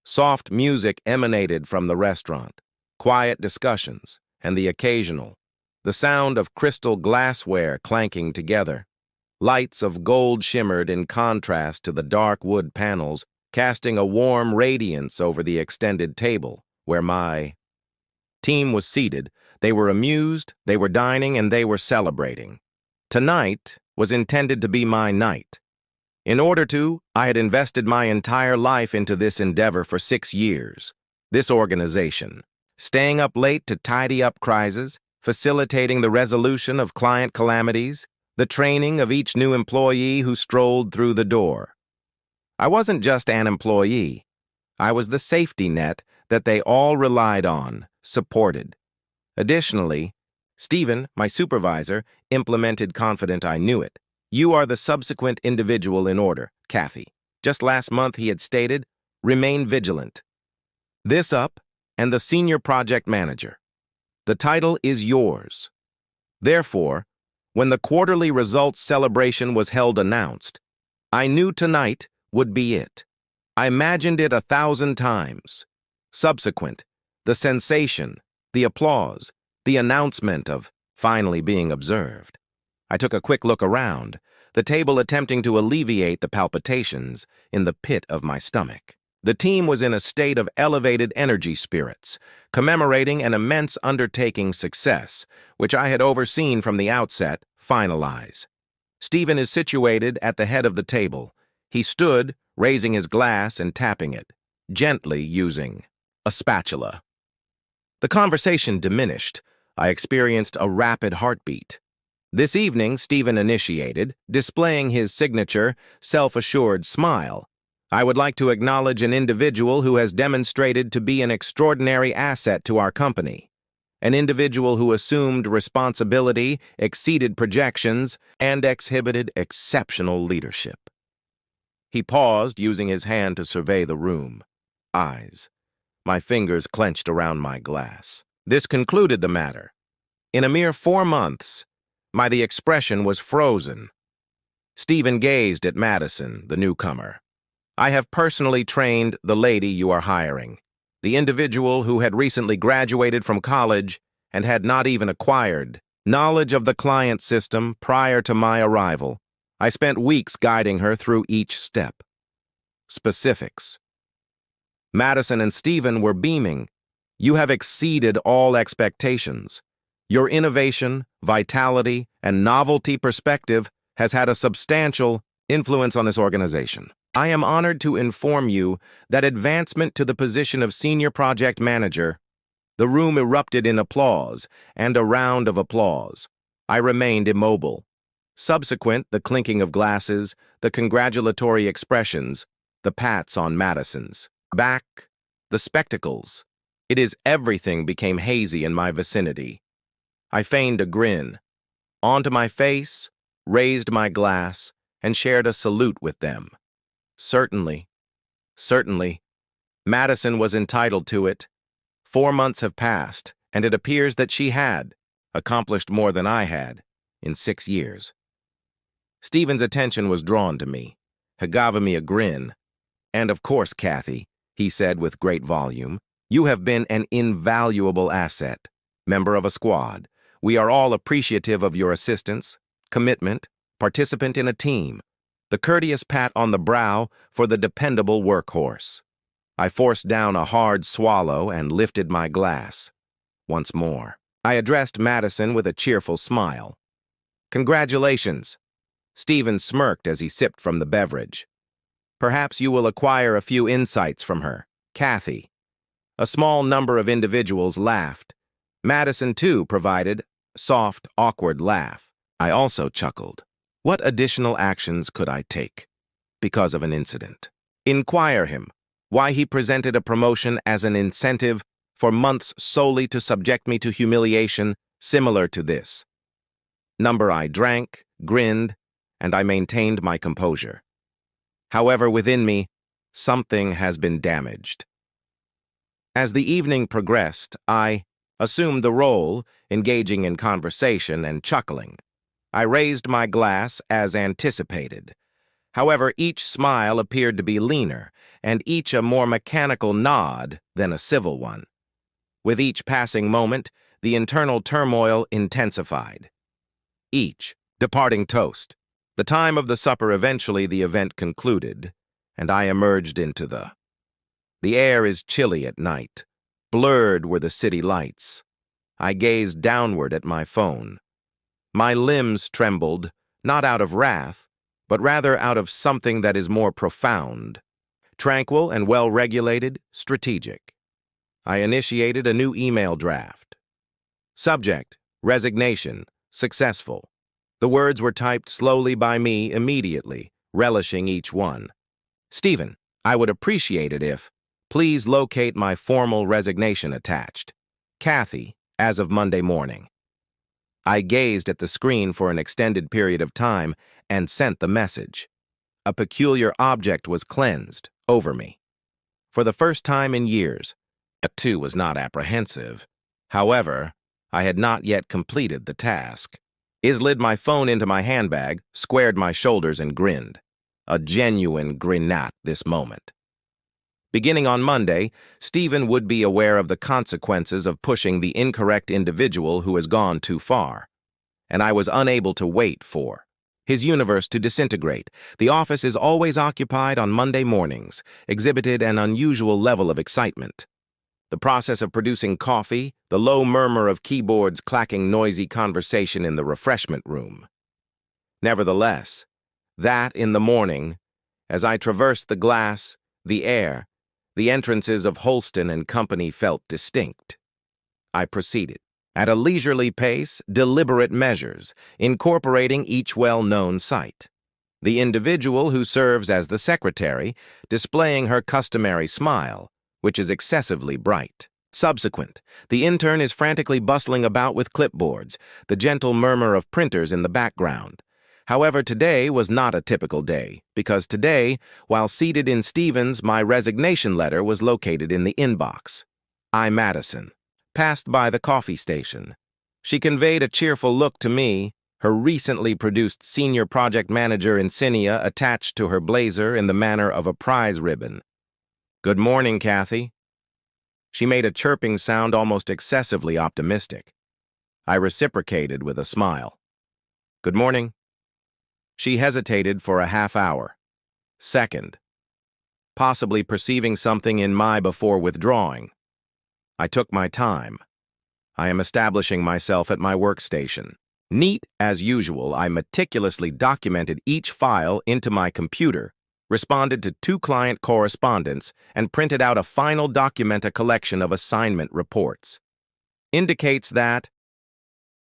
Soft music emanated from the restaurant, quiet discussions, and the sound of crystal glassware clanking together. Lights of gold shimmered in contrast to the dark wood panels, casting a warm radiance over the extended table, where my team was seated. They were amused, they were dining, and they were celebrating. Tonight was intended to be my night. I had invested my entire life into this endeavor for 6 years. This organization, staying up late to tidy up crises, facilitating the resolution of client calamities, the training of each new employee who strolled through the door. I wasn't just an employee. I was the safety net that they all relied on, supported. Additionally, Stephen, my supervisor, implemented confident I knew it. You are the subsequent individual in order, Kathy. Just last month he had stated, remain vigilant. This up, and the senior project manager. The title is yours. Therefore, when the quarterly results celebration was held announced, I knew tonight would be it. I imagined it 1,000 times. Subsequent, the sensation, the applause, the announcement of finally being observed. I took a quick look around, the table attempting to alleviate the palpitations in the pit of my stomach. The team was in a state of elevated energy spirits, commemorating an immense undertaking success, which I had overseen from the outset, finalize. Stephen is situated at the head of the table. He stood, raising his glass and tapping it, gently using a spatula. The conversation diminished. I experienced a rapid heartbeat. This evening, Stephen initiated, displaying his signature, self-assured smile. I would like to acknowledge an individual who has demonstrated to be an extraordinary asset to our company. An individual who assumed responsibility, exceeded projections, and exhibited exceptional leadership. He paused, using his hand to survey the room. Eyes. My fingers clenched around my glass. This concluded the matter. In a mere 4 months, the expression was frozen. Stephen gazed at Madison, the newcomer. I have personally trained the lady you are hiring, the individual who had recently graduated from college and had not even acquired knowledge of the client system prior to my arrival. I spent weeks guiding her through each step. Specifics. Madison and Stephen were beaming. You have exceeded all expectations. Your innovation, vitality, and novelty perspective has had a substantial influence on this organization. I am honored to inform you that advancement to the position of Senior Project Manager. The room erupted in applause, and a round of applause. I remained immobile. Subsequent, the clinking of glasses, the congratulatory expressions, the pats on Madison's back, the spectacles. Everything became hazy in my vicinity. I feigned a grin. Onto my face, raised my glass, and shared a salute with them. Certainly. Madison was entitled to it. 4 months have passed, and it appears that she had accomplished more than I had in 6 years. Stephen's attention was drawn to me. He gave me a grin. And of course, Kathy, he said with great volume, you have been an invaluable asset, member of a squad. We are all appreciative of your assistance, commitment, participant in a team, the courteous pat on the brow for the dependable workhorse. I forced down a hard swallow and lifted my glass. Once more, I addressed Madison with a cheerful smile. Congratulations. Stephen smirked as he sipped from the beverage. Perhaps you will acquire a few insights from her, Kathy. A small number of individuals laughed. Madison, too, provided a soft, awkward laugh. I also chuckled. What additional actions could I take because of an incident? Inquire him why he presented a promotion as an incentive for months solely to subject me to humiliation similar to this. I drank, grinned, and I maintained my composure. However, within me, something has been damaged. As the evening progressed, I assumed the role, engaging in conversation and chuckling. I raised my glass as anticipated. However, each smile appeared to be leaner, and each a more mechanical nod than a civil one. With each passing moment, the internal turmoil intensified. Each departing toast. The time of the supper eventually the event concluded, and I emerged into The air is chilly at night. Blurred were the city lights. I gazed downward at my phone. My limbs trembled, not out of wrath, but rather out of something that is more profound. Tranquil and well-regulated, strategic. I initiated a new email draft. Subject, resignation, successful. The words were typed slowly by me immediately, relishing each one. Stephen, I would appreciate it if, please locate my formal resignation attached. Kathy, as of Monday morning. I gazed at the screen for an extended period of time and sent the message. A peculiar object was cleansed over me. For the first time in years, I too was not apprehensive. However, I had not yet completed the task. I slid my phone into my handbag, squared my shoulders, and grinned. A genuine grinat this moment. Beginning on Monday, Stephen would be aware of the consequences of pushing the incorrect individual who has gone too far. And I was unable to wait for his universe to disintegrate. The office is always occupied on Monday mornings, exhibited an unusual level of excitement. The process of producing coffee, the low murmur of keyboards clacking noisy conversation in the refreshment room. Nevertheless, that in the morning, as I traversed the glass, the air, the entrances of Holston and Company felt distinct. I proceeded, at a leisurely pace, deliberate measures, incorporating each well-known sight. The individual who serves as the secretary, displaying her customary smile, which is excessively bright. Subsequent, the intern is frantically bustling about with clipboards, the gentle murmur of printers in the background. However, today was not a typical day, because today, while seated in Stevens, my resignation letter was located in the inbox. Madison passed by the coffee station. She conveyed a cheerful look to me, her recently produced senior project manager insignia attached to her blazer in the manner of a prize ribbon. "Good morning, Kathy." She made a chirping sound almost excessively optimistic. I reciprocated with a smile. "Good morning." She hesitated for a half hour. Second, possibly perceiving something in my before withdrawing. I took my time. I am establishing myself at my workstation. Neat as usual, I meticulously documented each file into my computer, responded to 2 client correspondents, and printed out a final document, a collection of assignment reports. Indicates that,